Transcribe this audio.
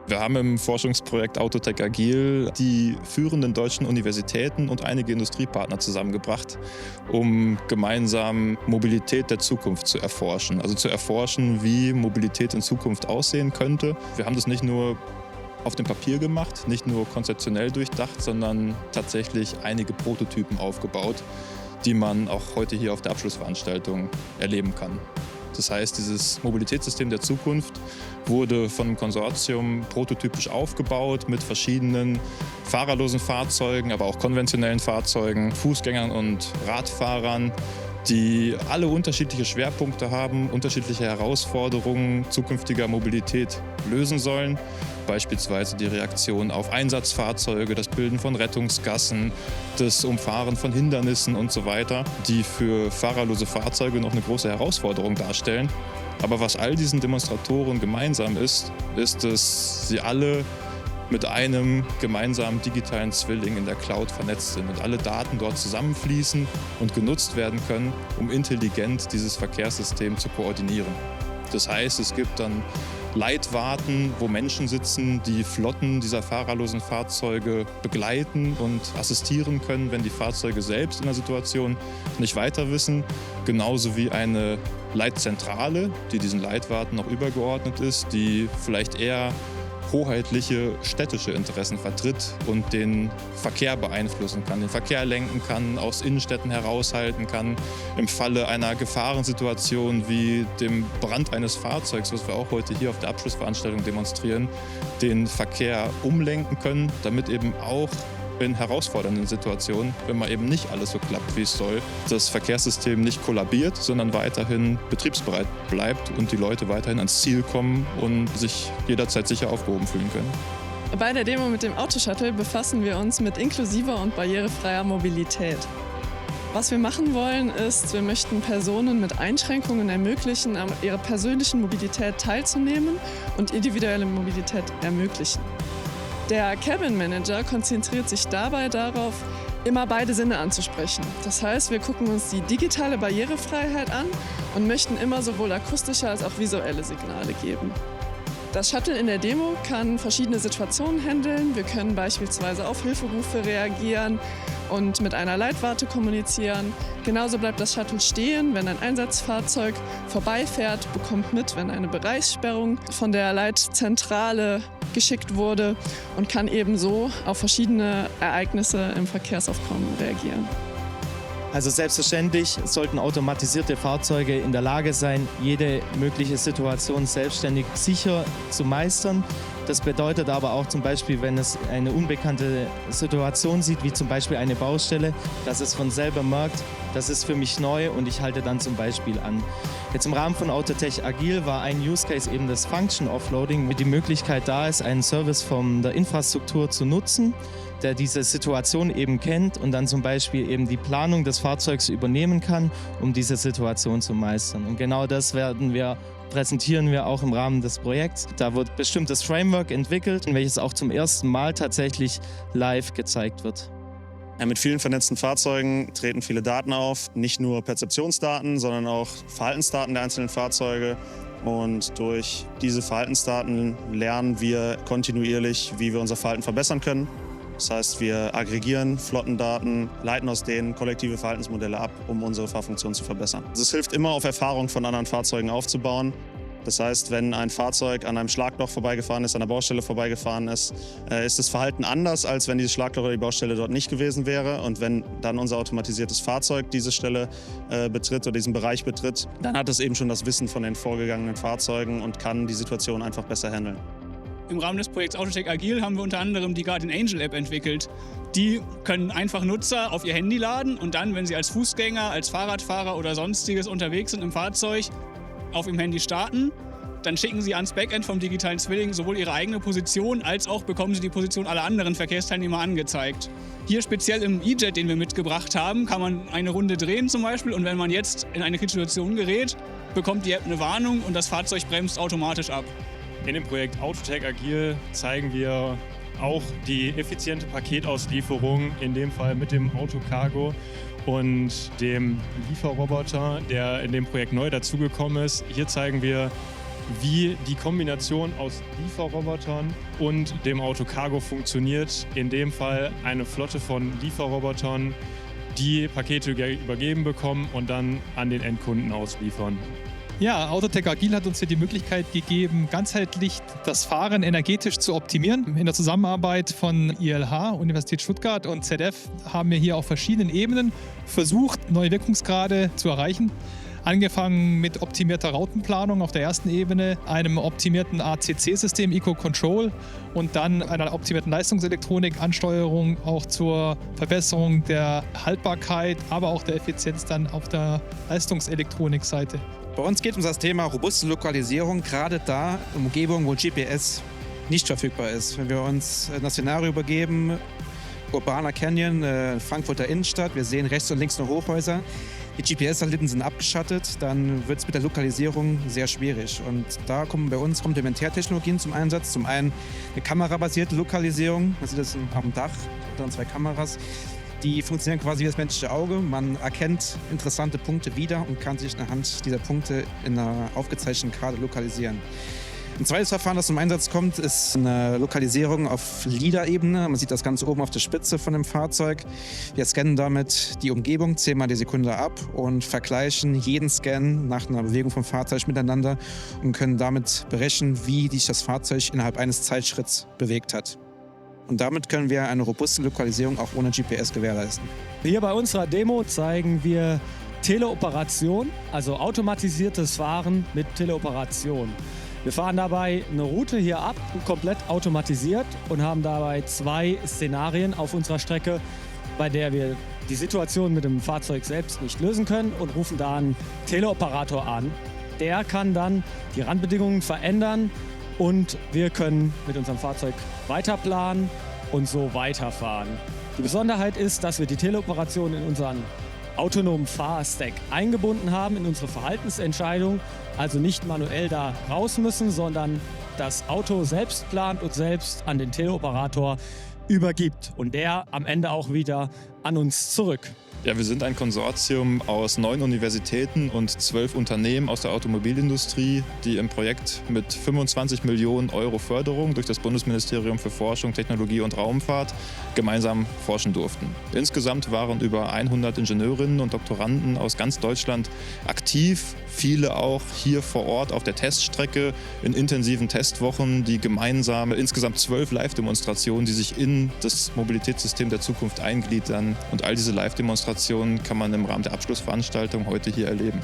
Wir haben im Forschungsprojekt Autotech Agil die führenden deutschen Universitäten und einige Industriepartner zusammengebracht, um gemeinsam Mobilität der Zukunft zu erforschen. Also zu erforschen, wie Mobilität in Zukunft aussehen könnte. Wir haben das nicht nur auf dem Papier gemacht, nicht nur konzeptionell durchdacht, sondern tatsächlich einige Prototypen aufgebaut, die man auch heute hier auf der Abschlussveranstaltung erleben kann. Das heißt, dieses Mobilitätssystem der Zukunft wurde von einem Konsortium prototypisch aufgebaut mit verschiedenen fahrerlosen Fahrzeugen, aber auch konventionellen Fahrzeugen, Fußgängern und Radfahrern, die alle unterschiedliche Schwerpunkte haben, unterschiedliche Herausforderungen zukünftiger Mobilität lösen sollen. Beispielsweise die Reaktion auf Einsatzfahrzeuge, das Bilden von Rettungsgassen, das Umfahren von Hindernissen und so weiter, die für fahrerlose Fahrzeuge noch eine große Herausforderung darstellen. Aber was all diesen Demonstratoren gemeinsam ist, dass sie alle mit einem gemeinsamen digitalen Zwilling in der Cloud vernetzt sind und alle Daten dort zusammenfließen und genutzt werden können, um intelligent dieses Verkehrssystem zu koordinieren. Das heißt, es gibt dann Leitwarten, wo Menschen sitzen, die Flotten dieser fahrerlosen Fahrzeuge begleiten und assistieren können, wenn die Fahrzeuge selbst in der Situation nicht weiter wissen. Genauso wie eine Leitzentrale, die diesen Leitwarten noch übergeordnet ist, die vielleicht eher hoheitliche städtische Interessen vertritt und den Verkehr beeinflussen kann, den Verkehr lenken kann, aus Innenstädten heraushalten kann, im Falle einer Gefahrensituation wie dem Brand eines Fahrzeugs, was wir auch heute hier auf der Abschlussveranstaltung demonstrieren, den Verkehr umlenken können, damit eben auch in herausfordernden Situationen, wenn mal eben nicht alles so klappt, wie es soll, das Verkehrssystem nicht kollabiert, sondern weiterhin betriebsbereit bleibt und die Leute weiterhin ans Ziel kommen und sich jederzeit sicher aufgehoben fühlen können. Bei der Demo mit dem Autoshuttle befassen wir uns mit inklusiver und barrierefreier Mobilität. Was wir machen wollen, ist, wir möchten Personen mit Einschränkungen ermöglichen, an ihrer persönlichen Mobilität teilzunehmen und individuelle Mobilität ermöglichen. Der Cabin Manager konzentriert sich dabei darauf, immer beide Sinne anzusprechen. Das heißt, wir gucken uns die digitale Barrierefreiheit an und möchten immer sowohl akustische als auch visuelle Signale geben. Das Shuttle in der Demo kann verschiedene Situationen handeln. Wir können beispielsweise auf Hilferufe reagieren und mit einer Leitwarte kommunizieren. Genauso bleibt das Shuttle stehen, wenn ein Einsatzfahrzeug vorbeifährt, bekommt mit, wenn eine Bereichssperrung von der Leitzentrale geschickt wurde und kann ebenso auf verschiedene Ereignisse im Verkehrsaufkommen reagieren. Also selbstverständlich sollten automatisierte Fahrzeuge in der Lage sein, jede mögliche Situation selbstständig sicher zu meistern. Das bedeutet aber auch zum Beispiel, wenn es eine unbekannte Situation sieht, wie zum Beispiel eine Baustelle, dass es von selber merkt, das ist für mich neu und ich halte dann zum Beispiel an. Jetzt im Rahmen von Autotech Agil war ein Use Case eben das Function Offloading, wo die Möglichkeit da ist, einen Service von der Infrastruktur zu nutzen, der diese Situation eben kennt und dann zum Beispiel eben die Planung des Fahrzeugs übernehmen kann, um diese Situation zu meistern. Und genau das präsentieren wir auch im Rahmen des Projekts. Da wird bestimmtes Framework entwickelt, welches auch zum ersten Mal tatsächlich live gezeigt wird. Ja, mit vielen vernetzten Fahrzeugen treten viele Daten auf, nicht nur Perzeptionsdaten, sondern auch Verhaltensdaten der einzelnen Fahrzeuge. Und durch diese Verhaltensdaten lernen wir kontinuierlich, wie wir unser Verhalten verbessern können. Das heißt, wir aggregieren Flottendaten, leiten aus denen kollektive Verhaltensmodelle ab, um unsere Fahrfunktion zu verbessern. Also es hilft immer, auf Erfahrung von anderen Fahrzeugen aufzubauen. Das heißt, wenn ein Fahrzeug an einem Schlagloch vorbeigefahren ist, an einer Baustelle vorbeigefahren ist, ist das Verhalten anders, als wenn dieses Schlagloch oder die Baustelle dort nicht gewesen wäre. Und wenn dann unser automatisiertes Fahrzeug diese Stelle betritt oder diesen Bereich betritt, dann hat es eben schon das Wissen von den vorgegangenen Fahrzeugen und kann die Situation einfach besser handeln. Im Rahmen des Projekts Autotech Agil haben wir unter anderem die Guardian Angel App entwickelt. Die können einfach Nutzer auf ihr Handy laden und dann, wenn sie als Fußgänger, als Fahrradfahrer oder sonstiges unterwegs sind im Fahrzeug, auf ihrem Handy starten. Dann schicken sie ans Backend vom digitalen Zwilling sowohl ihre eigene Position, als auch bekommen sie die Position aller anderen Verkehrsteilnehmer angezeigt. Hier speziell im E-Jet, den wir mitgebracht haben, kann man eine Runde drehen zum Beispiel und wenn man jetzt in eine kritische Situation gerät, bekommt die App eine Warnung und das Fahrzeug bremst automatisch ab. In dem Projekt Autotech Agil zeigen wir auch die effiziente Paketauslieferung, in dem Fall mit dem Autocargo und dem Lieferroboter, der in dem Projekt neu dazugekommen ist. Hier zeigen wir wie die Kombination aus Lieferrobotern und dem Autocargo funktioniert. In dem Fall eine Flotte von Lieferrobotern, die Pakete übergeben bekommen und dann an den Endkunden ausliefern. Ja, Autotech Agil hat uns hier die Möglichkeit gegeben, ganzheitlich das Fahren energetisch zu optimieren. In der Zusammenarbeit von ILH, Universität Stuttgart und ZF haben wir hier auf verschiedenen Ebenen versucht, neue Wirkungsgrade zu erreichen. Angefangen mit optimierter Routenplanung auf der ersten Ebene, einem optimierten ACC-System, Eco-Control und dann einer optimierten Leistungselektronik, Ansteuerung auch zur Verbesserung der Haltbarkeit, aber auch der Effizienz dann auf der Leistungselektronikseite. Bei uns geht es um das Thema robuste Lokalisierung, gerade da in Umgebungen, wo GPS nicht verfügbar ist. Wenn wir uns das Szenario übergeben, urbaner Canyon, Frankfurter Innenstadt, wir sehen rechts und links nur Hochhäuser, die GPS-Satelliten sind abgeschattet, dann wird es mit der Lokalisierung sehr schwierig. Und da kommen bei uns Komplementärtechnologien zum Einsatz. Zum einen eine kamerabasierte Lokalisierung, man sieht das auf dem Dach, dann 2 Kameras. Die funktionieren quasi wie das menschliche Auge. Man erkennt interessante Punkte wieder und kann sich anhand dieser Punkte in einer aufgezeichneten Karte lokalisieren. Ein zweites Verfahren, das zum Einsatz kommt, ist eine Lokalisierung auf LiDAR-Ebene. Man sieht das Ganze oben auf der Spitze von dem Fahrzeug. Wir scannen damit die Umgebung 10-mal die Sekunde ab und vergleichen jeden Scan nach einer Bewegung vom Fahrzeug miteinander und können damit berechnen, wie sich das Fahrzeug innerhalb eines Zeitschritts bewegt hat. Und damit können wir eine robuste Lokalisierung auch ohne GPS gewährleisten. Hier bei unserer Demo zeigen wir Teleoperation, also automatisiertes Fahren mit Teleoperation. Wir fahren dabei eine Route hier ab, komplett automatisiert und haben dabei 2 Szenarien auf unserer Strecke, bei der wir die Situation mit dem Fahrzeug selbst nicht lösen können und rufen da einen Teleoperator an. Der kann dann die Randbedingungen verändern und wir können mit unserem Fahrzeug weiterplanen und so weiterfahren. Die Besonderheit ist, dass wir die Teleoperation in unseren autonomen Fahrstack eingebunden haben, in unsere Verhaltensentscheidung, also nicht manuell da raus müssen, sondern das Auto selbst plant und selbst an den Teleoperator übergibt und der am Ende auch wieder an uns zurück. Ja, wir sind ein Konsortium aus 9 Universitäten und 12 Unternehmen aus der Automobilindustrie, die im Projekt mit 25 Millionen Euro Förderung durch das Bundesministerium für Forschung, Technologie und Raumfahrt gemeinsam forschen durften. Insgesamt waren über 100 Ingenieurinnen und Doktoranden aus ganz Deutschland aktiv, viele auch hier vor Ort auf der Teststrecke in intensiven Testwochen, die gemeinsame insgesamt 12 Live-Demonstrationen, die sich in das Mobilitätssystem der Zukunft eingliedern. Und all diese Live-Demonstrationen kann man im Rahmen der Abschlussveranstaltung heute hier erleben.